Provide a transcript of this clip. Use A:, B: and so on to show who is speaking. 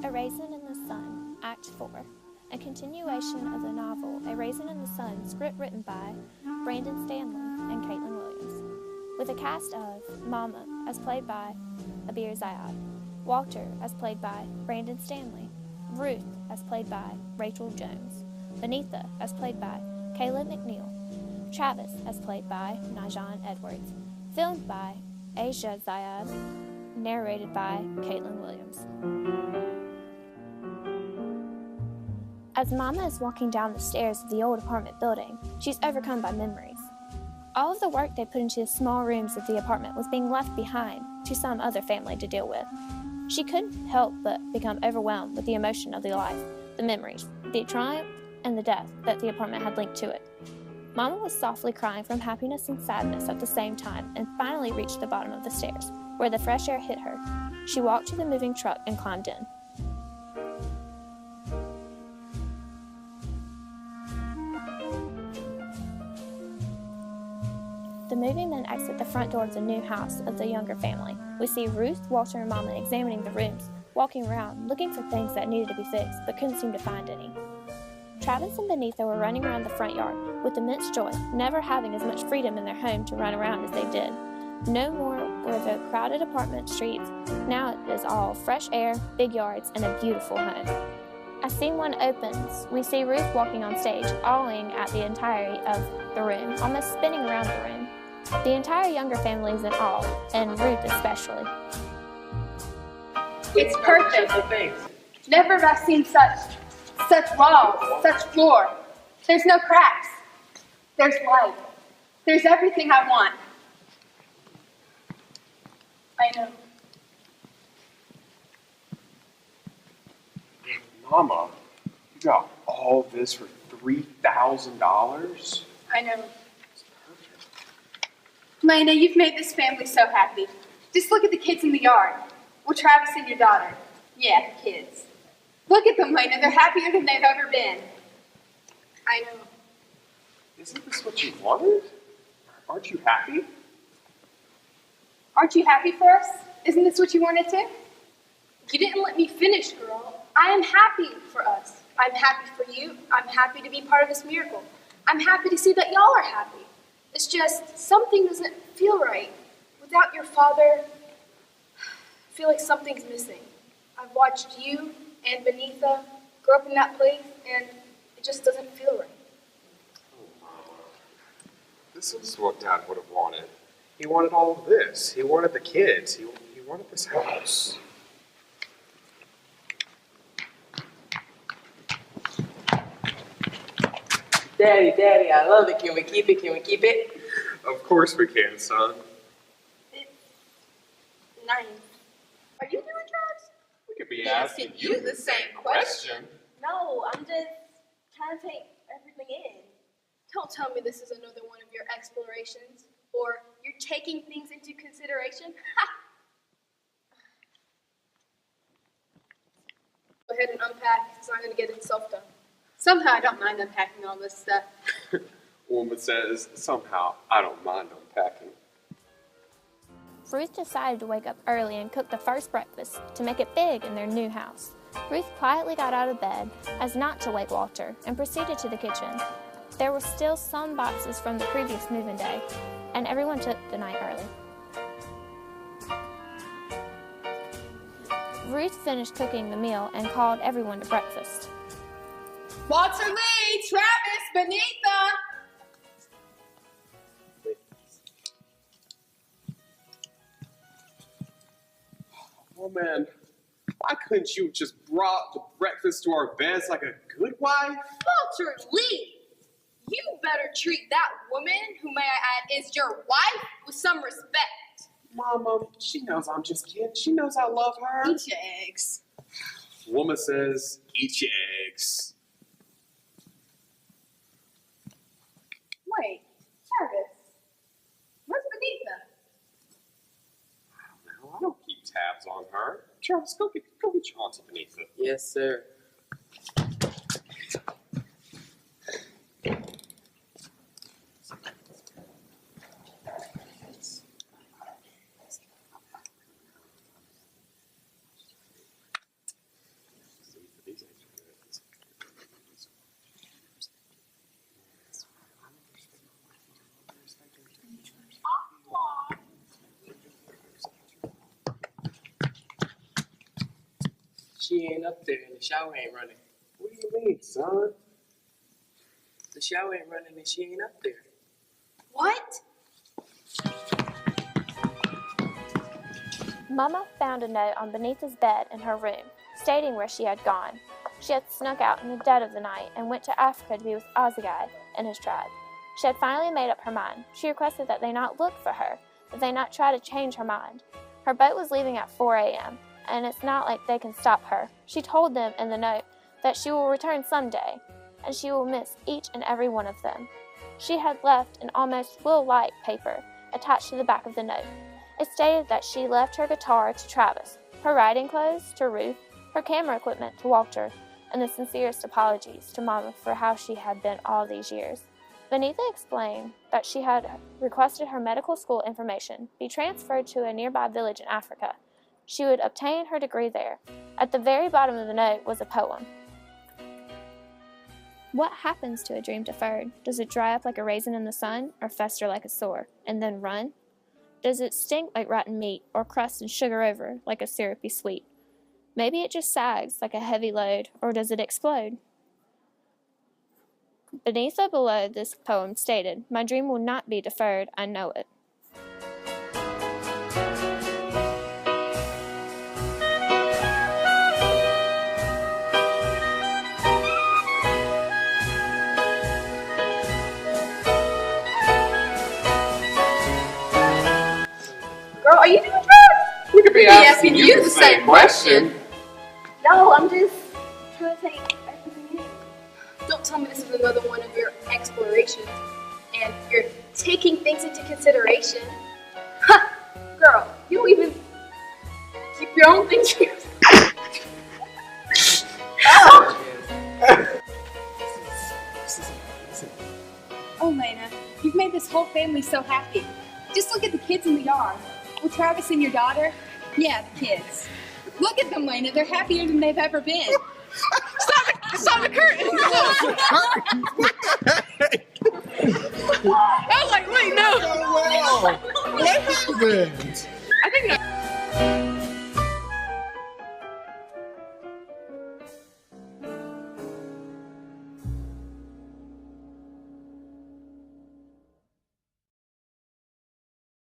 A: A Raisin in the Sun, Act 4, a continuation of the novel A Raisin in the Sun, script written by Brandon Stanley and Caitlin Williams, with a cast of Mama, as played by Abir Zayad, Walter, as played by Brandon Stanley, Ruth, as played by Rachel Jones, Benitha, as played by Kayla McNeil, Travis, as played by Najan Edwards, filmed by Asia Zayad, narrated by Caitlin Williams. As Mama is walking down the stairs of the old apartment building, she's overcome by memories. All of the work they put into the small rooms of the apartment was being left behind to some other family to deal with. She couldn't help but become overwhelmed with the emotion of the life, the memories, the triumph, and the death that the apartment had linked to it. Mama was softly crying from happiness and sadness at the same time and finally reached the bottom of the stairs, where the fresh air hit her. She walked to the moving truck and climbed in. The moving men exit the front door of the new house of the younger family. We see Ruth, Walter, and Mama examining the rooms, walking around, looking for things that needed to be fixed, but couldn't seem to find any. Travis and Benitha were running around the front yard with immense joy, never having as much freedom in their home to run around as they did. No more were the crowded apartment streets. Now it is all fresh air, big yards, and a beautiful home. As scene 1 opens, we see Ruth walking on stage, awing at the entirety of the room, almost spinning around the room. The entire younger family is in awe, and Ruth especially.
B: It's perfect. Never have I seen such walls, such floor. There's no cracks. There's light. There's everything I want. I know.
C: Mama, you got all this for $3,000?
B: I know. Lena, you've made this family so happy. Just look at the kids in the yard. Well, Travis and your daughter. Yeah, the kids. Look at them, Lena. They're happier than they've ever been. I know.
C: Isn't this what you wanted? Aren't you happy?
B: Aren't you happy for us? Isn't this what you wanted to? You didn't let me finish, girl. I am happy for us. I'm happy for you. I'm happy to be part of this miracle. I'm happy to see that y'all are happy. It's just something doesn't feel right. Without your father, I feel like something's missing. I've watched you and Benitha grow up in that place, and it just doesn't feel right.
C: Oh, Mama. This is what Dad would have wanted. He wanted all of this. He wanted the kids. He wanted this house.
D: Daddy, I love it. Can we keep it?
C: Of course we can, son.
B: It's nice. Are you doing drugs?
C: We could be asking you the same question.
B: No, I'm just trying to take everything in. Don't tell me this is another one of your explorations, or you're taking things into consideration. Go ahead and unpack. It's not going to get itself done. Somehow I don't mind unpacking all this stuff.
C: Woman says, somehow I don't mind unpacking.
A: Ruth decided to wake up early and cook the first breakfast to make it big in their new house. Ruth quietly got out of bed as not to wake Walter and proceeded to the kitchen. There were still some boxes from the previous move-in day, and everyone took the night early. Ruth finished cooking the meal and called everyone to breakfast.
B: Walter Lee, Travis, Benitha.
C: Oh man, why couldn't you just brought the breakfast to our beds like a good wife?
B: Walter Lee, you better treat that woman, who may I add is your wife, with some respect.
C: Mama, she knows I'm just kidding. She knows I love her.
B: Eat your eggs.
C: Woman says, eat your eggs.
B: Wait, Travis, where's Benitha?
C: I don't keep tabs on her. Travis, go get your auntie Benitha.
D: Yes, sir. She ain't up there and the shower ain't running.
C: What do you mean, son?
D: The shower ain't running and she ain't up there.
B: What?
A: Mama found a note on Benita's bed in her room, stating where she had gone. She had snuck out in the dead of the night and went to Africa to be with Ozagai and his tribe. She had finally made up her mind. She requested that they not look for her, that they not try to change her mind. Her boat was leaving at 4 a.m., and it's not like they can stop her. She told them in the note that she will return someday, and she will miss each and every one of them. She had left an almost will-like paper attached to the back of the note. It stated that she left her guitar to Travis, her riding clothes to Ruth, her camera equipment to Walter, and the sincerest apologies to Mama for how she had been all these years. Benita explained that she had requested her medical school information be transferred to a nearby village in Africa. She would obtain her degree there. At the very bottom of the note was a poem. What happens to a dream deferred? Does it dry up like a raisin in the sun, or fester like a sore, and then run? Does it stink like rotten meat, or crust and sugar over like a syrupy sweet? Maybe it just sags like a heavy load, or does it explode? Beneath or below this poem stated, "My dream will not be deferred, I know it."
B: Girl, are you doing drugs?
C: We could be asking you the same question.
B: No, I'm just trying to take everything in. Don't tell me this is another one of your explorations and you're taking things into consideration. Ha! Girl, you don't even keep your own things to yourself.
E: Oh, Lena, you've made this whole family so happy. Just look at the kids in the yard. Well, Travis and your daughter? Yeah, the kids. Look at them, Lena. They're happier than they've ever been. Stop the curtain! I was like, wait, no.
C: What happened?
E: I think